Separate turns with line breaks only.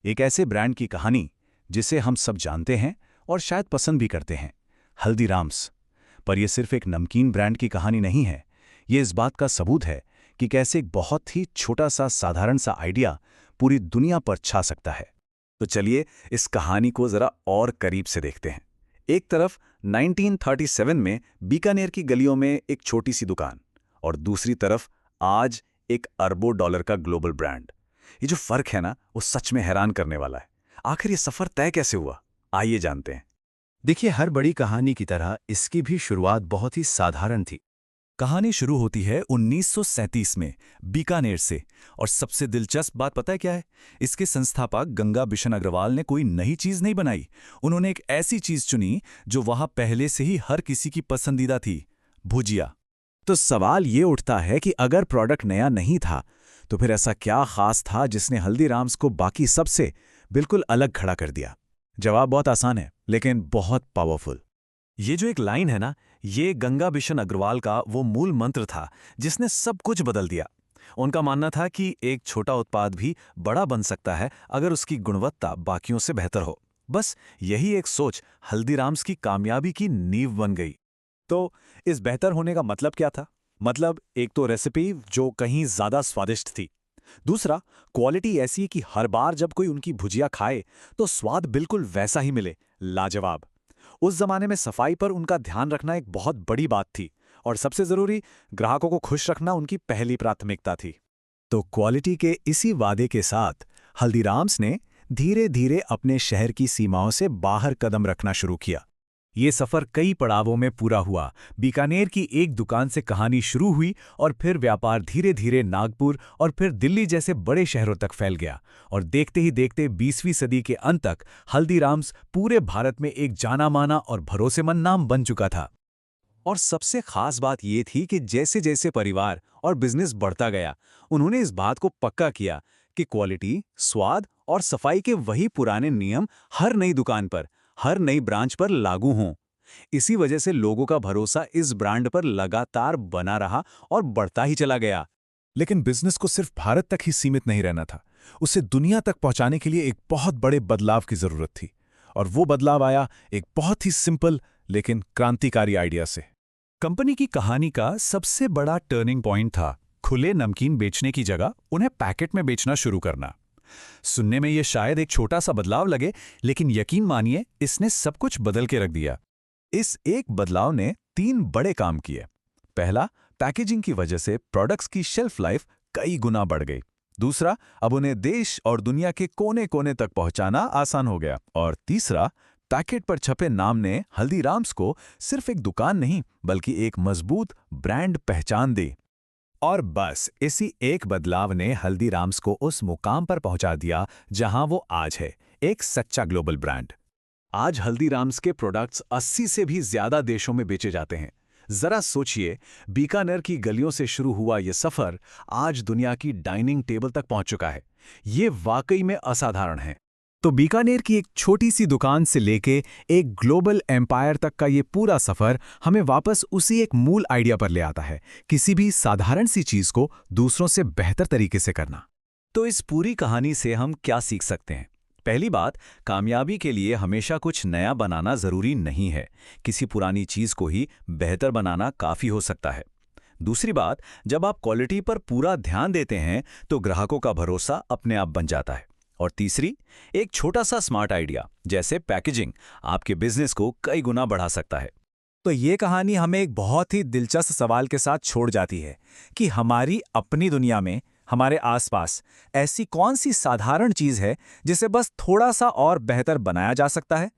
एक ऐसे ब्रांड की कहानी जिसे हम सब जानते हैं और शायद पसंद भी करते हैं, हल्दीराम्स। पर यह सिर्फ एक नमकीन ब्रांड की कहानी नहीं है। ये इस बात का सबूत है कि कैसे एक बहुत ही छोटा सा साधारण सा आइडिया पूरी दुनिया पर छा सकता है। तो चलिए इस कहानी को जरा और करीब से देखते हैं। एक तरफ 1937 में बीकानेर की गलियों में एक छोटी सी दुकान, और दूसरी तरफ आज एक अरबों डॉलर का ग्लोबल ब्रांड। ये जो फर्क है ना, वो सच में हैरान करने वाला है। आखिर ये सफर तय कैसे हुआ, आइए जानते हैं।
देखिए, हर बड़ी कहानी की तरह इसकी भी शुरुआत बहुत ही साधारण थी।
कहानी शुरू होती है 1937 में बीकानेर से। और सबसे दिलचस्प बात पता है क्या है? इसके संस्थापक गंगा बिशन अग्रवाल ने कोई नई चीज नहीं बनाई। उन्होंने एक ऐसी चीज चुनी जो वहां पहले से ही हर किसी की पसंदीदा थी, भुजिया। तो सवाल ये उठता है कि अगर प्रोडक्ट नया नहीं था, तो फिर ऐसा क्या खास था जिसने हल्दीराम्स को बाकी सबसे बिल्कुल अलग खड़ा कर दिया? जवाब बहुत आसान है, लेकिन बहुत पावरफुल। ये जो एक लाइन है ना, ये गंगा बिशन अग्रवाल का वो मूल मंत्र था जिसने सब कुछ बदल दिया। उनका मानना था कि एक छोटा उत्पाद भी बड़ा बन सकता है अगर उसकी गुणवत्ता बाकियों से बेहतर हो। बस यही एक सोच हल्दीराम्स की कामयाबी की नींव बन गई। तो इस बेहतर होने का मतलब क्या था? मतलब एक तो रेसिपी जो कहीं ज्यादा स्वादिष्ट थी। दूसरा, क्वालिटी ऐसी कि हर बार जब कोई उनकी भुजिया खाए तो स्वाद बिल्कुल वैसा ही मिले, लाजवाब। उस जमाने में सफाई पर उनका ध्यान रखना एक बहुत बड़ी बात थी, और सबसे जरूरी, ग्राहकों को खुश रखना उनकी पहली प्राथमिकता थी। तो क्वालिटी के इसी वादे के साथ हल्दीराम्स ने धीरे धीरे अपने शहर की सीमाओं से बाहर कदम रखना शुरू किया। ये सफर कई पड़ावों में पूरा हुआ। बीकानेर की एक दुकान से कहानी शुरू हुई और फिर व्यापार धीरे धीरे नागपुर और फिर दिल्ली जैसे बड़े शहरों तक फैल गया। और देखते ही देखते 20वीं सदी के अंत तक हल्दीराम्स पूरे भारत में एक जाना माना और भरोसेमंद नाम बन चुका था। और सबसे खास बात ये थी कि जैसे जैसे परिवार और बिजनेस बढ़ता गया, उन्होंने इस बात को पक्का किया कि क्वालिटी, स्वाद और सफाई के वही पुराने नियम हर नई दुकान पर, हर नई ब्रांच पर लागू हों। इसी वजह से लोगों का भरोसा इस ब्रांड पर लगातार बना रहा और बढ़ता ही चला गया। लेकिन बिजनेस को सिर्फ भारत तक ही सीमित नहीं रहना था। उसे दुनिया तक पहुंचाने के लिए एक बहुत बड़े बदलाव की जरूरत थी। और वो बदलाव आया एक बहुत ही सिंपल लेकिन क्रांतिकारी आइडिया से। कंपनी की कहानी का सबसे बड़ा टर्निंग पॉइंट था खुले नमकीन बेचने की जगह उन्हें पैकेट में बेचना शुरू करना। सुनने में यह शायद एक छोटा सा बदलाव लगे, लेकिन यकीन मानिए इसने सब कुछ बदल के रख दिया। इस एक बदलाव ने 3 बड़े काम किए। पहला, पैकेजिंग की वजह से प्रोडक्ट्स की शेल्फ लाइफ कई गुना बढ़ गई। दूसरा, अब उन्हें देश और दुनिया के कोने कोने तक पहुंचाना आसान हो गया। और तीसरा, पैकेट पर छपे नाम ने हल्दीराम्स को सिर्फ एक दुकान नहीं बल्कि एक मजबूत ब्रांड पहचान दी। और बस इसी एक बदलाव ने हल्दीराम्स को उस मुकाम पर पहुंचा दिया जहां वो आज है, एक सच्चा ग्लोबल ब्रांड। आज हल्दीराम्स के प्रोडक्ट्स 80 से भी ज्यादा देशों में बेचे जाते हैं। जरा सोचिए, बीकानेर की गलियों से शुरू हुआ ये सफर आज दुनिया की डाइनिंग टेबल तक पहुंच चुका है। ये वाकई में असाधारण है। तो बीकानेर की एक छोटी सी दुकान से लेके एक ग्लोबल एम्पायर तक का ये पूरा सफर हमें वापस उसी एक मूल आइडिया पर ले आता है, किसी भी साधारण सी चीज को दूसरों से बेहतर तरीके से करना। तो इस पूरी कहानी से हम क्या सीख सकते हैं? पहली बात, कामयाबी के लिए हमेशा कुछ नया बनाना जरूरी नहीं है। किसी पुरानी चीज को ही बेहतर बनाना काफी हो सकता है। दूसरी बात, जब आप क्वालिटी पर पूरा ध्यान देते हैं तो ग्राहकों का भरोसा अपने आप बन जाता है। और तीसरी, एक छोटा सा स्मार्ट आइडिया जैसे पैकेजिंग आपके बिजनेस को कई गुना बढ़ा सकता है। तो ये कहानी हमें एक बहुत ही दिलचस्प सवाल के साथ छोड़ जाती है कि हमारी अपनी दुनिया में, हमारे आसपास ऐसी कौन सी साधारण चीज है जिसे बस थोड़ा सा और बेहतर बनाया जा सकता है।